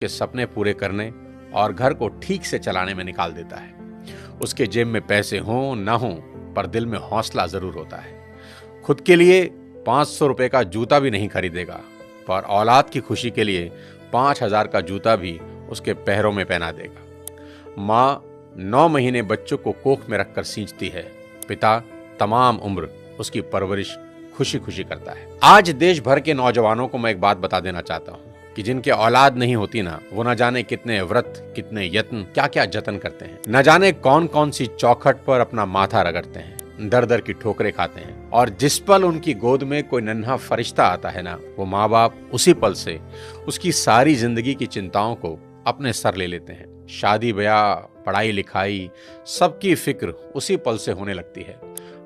के सपने पूरे करने और घर को ठीक से चलाने में निकाल देता है। उसके जेब में पैसे हों ना हों, पर दिल में हौसला जरूर होता है। खुद के लिए 500 रुपए का जूता भी नहीं खरीदेगा, पर औलाद की खुशी के लिए 5000 का जूता भी उसके पैरों में पहना देगा। माँ 9 महीने बच्चों को कोख में रखकर सींचती है, पिता तमाम उम्र उसकी परवरिश खुशी खुशी करता है। आज देश भर के नौजवानों को मैं एक बात बता देना चाहता हूँ कि जिनके औलाद नहीं होती ना, वो न जाने कितने व्रत, कितने यत्न, क्या क्या जतन करते हैं। न जाने कौन कौन सी चौखट पर अपना माथा रगड़ते हैं, दर दर की ठोकरें खाते हैं। और जिस पल उनकी गोद में कोई नन्हा फरिश्ता आता है ना, वो माँ बाप उसी पल से उसकी सारी जिंदगी की चिंताओं को अपने सर ले लेते हैं। शादी ब्याह, पढ़ाई लिखाई, सबकी फिक्र उसी पल से होने लगती है।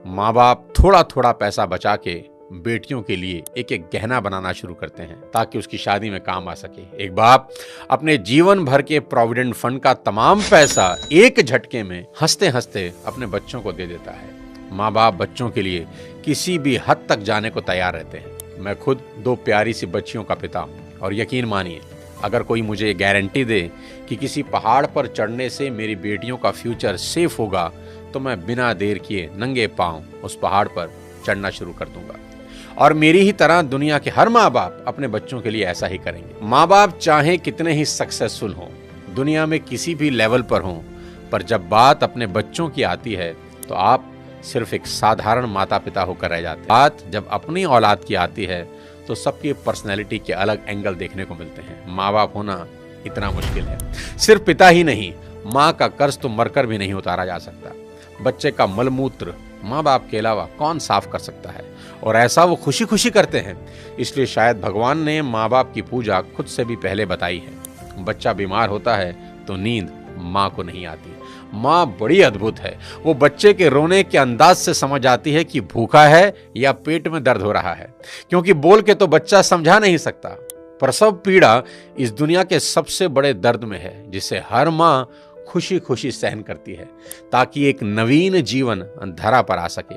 माँ बाप थोड़ा थोड़ा पैसा बचा के बेटियों के लिए एक एक गहना बनाना शुरू करते हैं ताकि उसकी शादी में काम आ सके। एक बाप अपने जीवन भर के प्रोविडेंट फंड का तमाम पैसा एक झटके में हंसते हंसते अपने बच्चों को दे देता है। माँ बाप बच्चों के लिए किसी भी हद तक जाने को तैयार रहते हैं। मैं खुद 2 प्यारी सी बच्चियों का पिता हूँ और यकीन मानिए, अगर कोई मुझे गारंटी दे कि किसी पहाड़ पर चढ़ने से मेरी बेटियों का फ्यूचर सेफ होगा, तो मैं बिना देर किए नंगे पांव उस पहाड़ पर चढ़ना शुरू कर दूंगा। और मेरी ही तरह दुनिया के हर माँ बाप अपने बच्चों के लिए ऐसा ही करेंगे। माँ बाप चाहे कितने ही सक्सेसफुल हों, दुनिया में किसी भी लेवल पर हों, पर जब बात अपने बच्चों की आती है तो आप सिर्फ एक साधारण माता पिता होकर रह जाते हैं। बात जब अपनी औलाद की आती है तो सबकी पर्सनैलिटी के अलग एंगल देखने को मिलते हैं। माँ बाप होना इतना मुश्किल है। सिर्फ पिता ही नहीं, माँ का कर्ज तो मरकर भी नहीं उतारा जा सकता। बच्चे का मलमूत्र माँ बाप के अलावा कौन साफ कर सकता है, और ऐसा वो खुशी खुशी करते हैं। इसलिए शायद भगवान ने माँ बाप की पूजा खुद से भी पहले बताई है। बच्चा बीमार होता है तो नींद माँ को नहीं आती। माँ बड़ी अद्भुत है, वो बच्चे के रोने के अंदाज से समझ आती है कि भूखा है या पेट में दर्द हो रहा है, क्योंकि बोल के तो बच्चा समझा नहीं सकता। प्रसव पीड़ा इस दुनिया के सबसे बड़े दर्द में है, जिसे हर माँ खुशी खुशी सहन करती है ताकि एक नवीन जीवन धरा पर आ सके।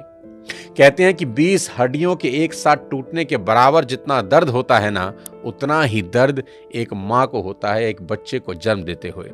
कहते हैं कि 20 हड्डियों के एक साथ टूटने के बराबर जितना दर्द होता है ना, उतना ही दर्द एक माँ को होता है एक बच्चे को जन्म देते हुए।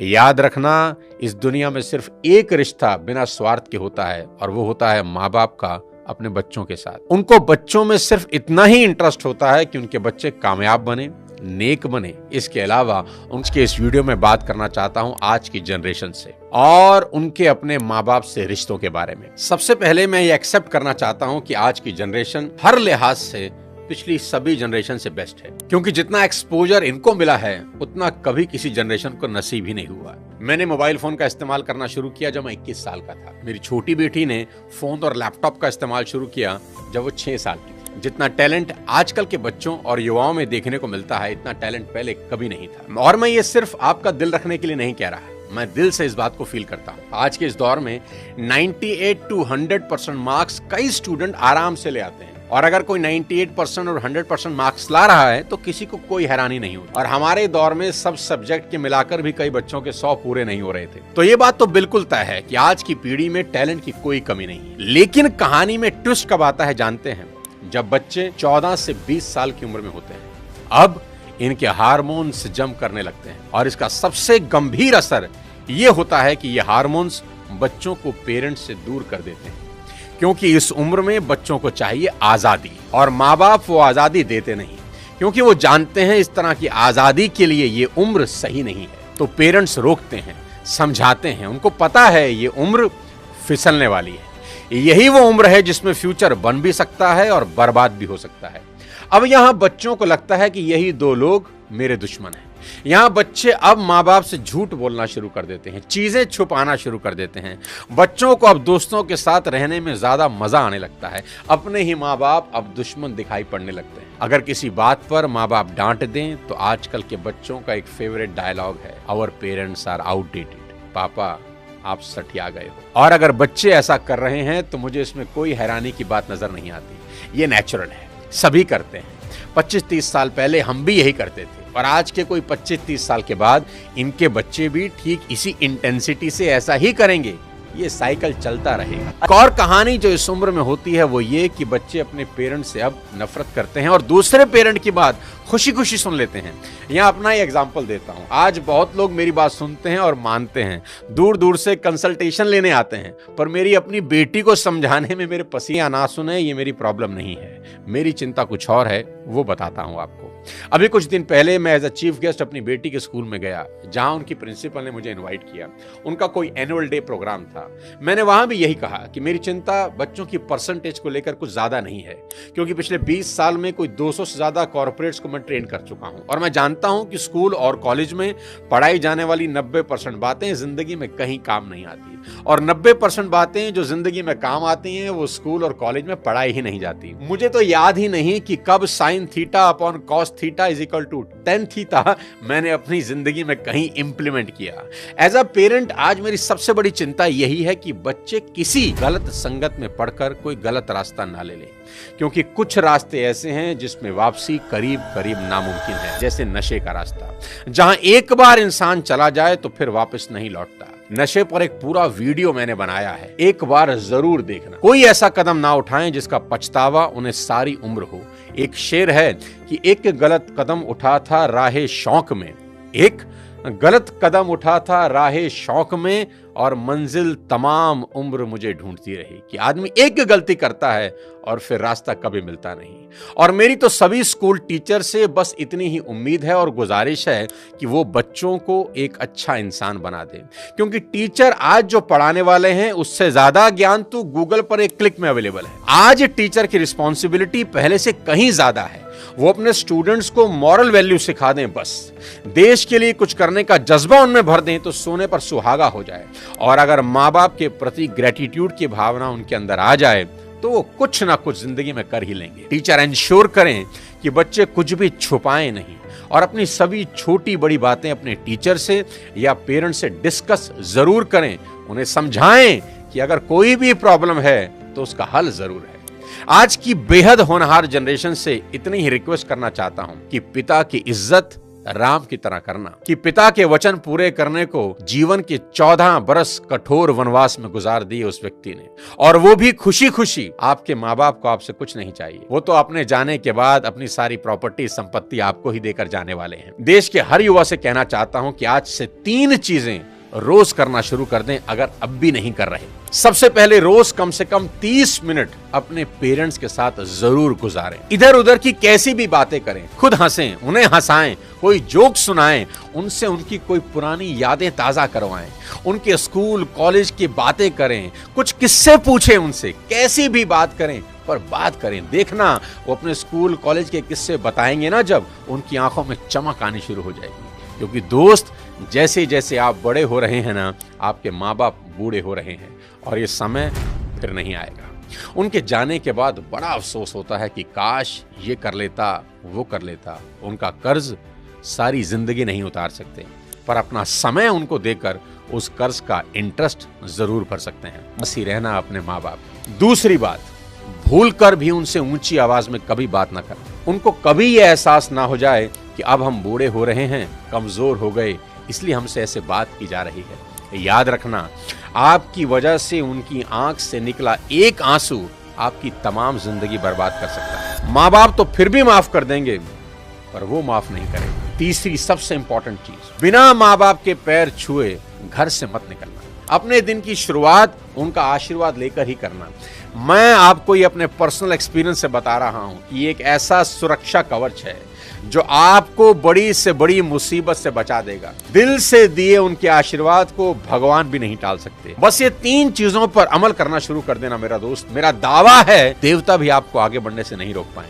याद रखना, इस दुनिया में सिर्फ एक रिश्ता बिना स्वार्थ के होता है, और वो होता है माँ बाप का अपने बच्चों के साथ। उनको बच्चों में सिर्फ इतना ही इंटरेस्ट होता है कि उनके बच्चे कामयाब बने, नेक बने। इसके अलावा उनके इस वीडियो में बात करना चाहता हूं आज की जनरेशन से और उनके अपने माँ बाप से रिश्तों के बारे में। सबसे पहले मैं ये एक्सेप्ट करना चाहता हूं कि आज की जनरेशन हर लिहाज से पिछली सभी जनरेशन से बेस्ट है, क्योंकि जितना एक्सपोजर इनको मिला है उतना कभी किसी जनरेशन को नसीब ही नहीं हुआ। मैंने मोबाइल फोन का इस्तेमाल करना शुरू किया जब मैं 21 साल का था। मेरी छोटी बेटी ने फोन और लैपटॉप का इस्तेमाल शुरू किया जब वो 6 साल की। जितना टैलेंट आजकल के बच्चों और युवाओं में देखने को मिलता है, इतना टैलेंट पहले कभी नहीं था। और मैं ये सिर्फ आपका दिल रखने के लिए नहीं कह रहा, मैं दिल से इस बात को फील करता हूँ। आज के इस दौर में 98 to 100% मार्क्स कई स्टूडेंट आराम से ले आते हैं, और अगर कोई 98% और 100% मार्क्स ला रहा है तो किसी को कोई हैरानी नहीं होती। और हमारे दौर में सब सब्जेक्ट के मिलाकर भी कई बच्चों के 100 पूरे नहीं हो रहे थे। तो ये बात तो बिल्कुल तय है कि आज की पीढ़ी में टैलेंट की कोई कमी नहीं है। लेकिन कहानी में ट्विस्ट कब आता है जानते हैं? जब बच्चे 14 से 20 साल की उम्र में होते हैं। अब इनके हार्मोन्स जंप करने लगते हैं, और इसका सबसे गंभीर असर यह होता है कि ये हार्मोन्स बच्चों को पेरेंट्स से दूर कर देते हैं, क्योंकि इस उम्र में बच्चों को चाहिए आजादी, और माँ बाप वो आजादी देते नहीं, क्योंकि वो जानते हैं इस तरह की आजादी के लिए ये उम्र सही नहीं है। तो पेरेंट्स रोकते हैं, समझाते हैं। उनको पता है ये उम्र फिसलने वाली है, यही वो उम्र है जिसमें फ्यूचर बन भी सकता है और बर्बाद भी हो सकता है। अब यहाँ बच्चों को लगता है कि यही 2 लोग मेरे दुश्मन हैं। यहाँ बच्चे अब माँ बाप से झूठ बोलना शुरू कर देते हैं, चीजें छुपाना शुरू कर देते हैं। बच्चों को अब दोस्तों के साथ रहने में ज्यादा मजा आने लगता है। अपने ही माँ बाप अब दुश्मन दिखाई पड़ने लगते हैं। अगर किसी बात पर माँ बाप डांट दें तो आजकल के बच्चों का एक फेवरेट डायलॉग है, आवर पेरेंट्स आर आउटडेटेड। पापा आप सठिया गए हो। और अगर बच्चे ऐसा कर रहे हैं तो मुझे इसमें कोई हैरानी की बात नजर नहीं आती। ये नेचुरल है, सभी करते हैं। 25-30 साल पहले हम भी यही करते थे, और आज के कोई 25-30 साल के बाद इनके बच्चे भी ठीक इसी इंटेंसिटी से ऐसा ही करेंगे। ये साइकिल चलता रहेगा। एक और कहानी जो इस उम्र में होती है वो ये कि बच्चे अपने पेरेंट्स से अब नफरत करते हैं, और दूसरे पेरेंट की बात खुशी खुशी सुन लेते हैं। यहाँ अपना ही एग्जाम्पल देता हूँ। आज बहुत लोग मेरी बात सुनते हैं और मानते हैं, दूर दूर से कंसल्टेशन लेने आते हैं, पर मेरी अपनी बेटी को समझाने में मेरे पसीना ना सुने, ये मेरी प्रॉब्लम नहीं है। मेरी चिंता कुछ और है, वो बताता हूँ आपको। अभी कुछ दिन पहले मैं एज अ चीफ गेस्ट अपनी बेटी के स्कूल में गया, जहां उनकी प्रिंसिपल ने मुझे इनवाइट किया। उनका कोई एनुअल डे प्रोग्राम था। मैंने वहां भी यही कहा कि मेरी चिंता बच्चों की परसेंटेज को लेकर कुछ ज्यादा नहीं है, क्योंकि पिछले 20 साल में कोई 200 से ज्यादा कॉर्पोरेट्स को मैं ट्रेन कर चुका हूं, और मैं जानता हूं कि स्कूल और कॉलेज में पढ़ाई जाने वाली 90% बातें जिंदगी में कहीं काम नहीं आती, और 90% बातें जो जिंदगी में काम आती हैं वो स्कूल और कॉलेज में पढ़ाई ही नहीं जाती। मुझे तो याद ही नहीं कि कब sine theta upon cos theta is equal to tan theta मैंने अपनी जिंदगी में कहीं इंप्लीमेंट किया। एज अ पेरेंट आज मेरी सबसे बड़ी चिंता यही है कि बच्चे किसी गलत संगत में पढ़कर कोई गलत रास्ता ना ले लें, क्योंकि कुछ रास्ते ऐसे हैं जिसमें वापसी करीब करीब नामुमकिन है, जैसे नशे का रास्ता, जहां एक बार इंसान चला जाए तो फिर वापस नहीं लौटता। नशे पर एक पूरा वीडियो मैंने बनाया है, एक बार जरूर देखना। कोई ऐसा कदम ना उठाएं जिसका पछतावा उन्हें सारी उम्र हो। एक शेर है कि एक गलत कदम उठा था राहे शौक में, एक गलत कदम उठा था राहे शौक में, और मंजिल तमाम उम्र मुझे ढूंढती रही। कि आदमी एक गलती करता है और फिर रास्ता कभी मिलता नहीं। और मेरी तो सभी स्कूल टीचर से बस इतनी ही उम्मीद है और गुजारिश है कि वो बच्चों को एक अच्छा इंसान बना दे, क्योंकि टीचर आज जो पढ़ाने वाले हैं उससे ज्यादा ज्ञान तो गूगल पर एक क्लिक में अवेलेबल है। आज टीचर की रिस्पॉन्सिबिलिटी पहले से कहीं ज्यादा है। वो अपने स्टूडेंट्स को मॉरल वैल्यू सिखा दें, बस देश के लिए कुछ करने का जज्बा उनमें भर दें तो सोने पर सुहागा हो जाए। और अगर माँ बाप के प्रति ग्रेटिट्यूड की भावना उनके अंदर आ जाए तो वो कुछ ना कुछ जिंदगी में कर ही लेंगे। टीचर इंश्योर करें कि बच्चे कुछ भी छुपाएं नहीं, और अपनी सभी छोटी बड़ी बातें अपने टीचर से या पेरेंट्स से डिस्कस जरूर करें। उन्हें समझाएं कि अगर कोई भी प्रॉब्लम है तो उसका हल जरूर है। आज की बेहद होनहार जनरेशन से इतनी ही रिक्वेस्ट करना चाहता हूं कि पिता की इज्जत राम की तरह करना, कि पिता के वचन पूरे करने को जीवन के 14 बरस कठोर वनवास में गुजार दिए उस व्यक्ति ने, और वो भी खुशी खुशी। आपके माँ बाप को आपसे कुछ नहीं चाहिए, वो तो अपने जाने के बाद अपनी सारी प्रॉपर्टी संपत्ति आपको ही देकर जाने वाले हैं। देश के हर युवा से कहना चाहता हूं कि आज से 3 चीजें रोज करना शुरू कर दें, अगर अब भी नहीं कर रहे। सबसे पहले रोज कम से कम 30 मिनट अपने पेरेंट्स के साथ जरूर गुजारें। इधर उधर की कैसी भी बातें करें, खुद हंसें, उन्हें हंसाएं, कोई जोक सुनाएं, उनसे उनकी कोई पुरानी यादें ताजा करवाएं, उनके स्कूल कॉलेज की बातें करें, कुछ किस्से पूछें उनसे, कैसी भी बात करें पर बात करें। देखना वो अपने स्कूल कॉलेज के किस्से बताएंगे ना, जब उनकी आंखों में चमक आनी शुरू हो जाएगी। क्योंकि दोस्त, जैसे जैसे आप बड़े हो रहे हैं ना, आपके माँ बाप बूढ़े हो रहे हैं, और ये समय फिर नहीं आएगा। उनके जाने के बाद बड़ा अफसोस होता है कि काश ये कर लेता, वो कर लेता। उनका कर्ज सारी जिंदगी नहीं उतार सकते, पर अपना समय उनको देकर उस कर्ज का इंटरेस्ट जरूर भर सकते हैं। हंसी रहना अपने माँ बाप। दूसरी बात, भूल कर भी उनसे ऊंची आवाज में कभी बात ना करना। उनको कभी ये एहसास ना हो जाए कि अब हम बूढ़े हो रहे हैं, कमजोर हो गए, इसलिए हमसे ऐसे बात की जा रही है। याद रखना, आपकी वजह से उनकी आंख से निकला एक आंसू आपकी तमाम जिंदगी बर्बाद कर सकता है। माँ बाप तो फिर भी माफ कर देंगे, पर वो माफ नहीं करेंगे। तीसरी सबसे इंपॉर्टेंट चीज, बिना माँ बाप के पैर छुए घर से मत निकलना। अपने दिन की शुरुआत उनका आशीर्वाद लेकर ही करना। मैं आपको ये अपने पर्सनल एक्सपीरियंस से बता रहा हूं कि ये एक ऐसा सुरक्षा कवच है जो आपको बड़ी से बड़ी मुसीबत से बचा देगा। दिल से दिए उनके आशीर्वाद को भगवान भी नहीं टाल सकते। बस ये 3 चीजों पर अमल करना शुरू कर देना मेरा दोस्त। मेरा दावा है देवता भी आपको आगे बढ़ने से नहीं रोक पाएंगे।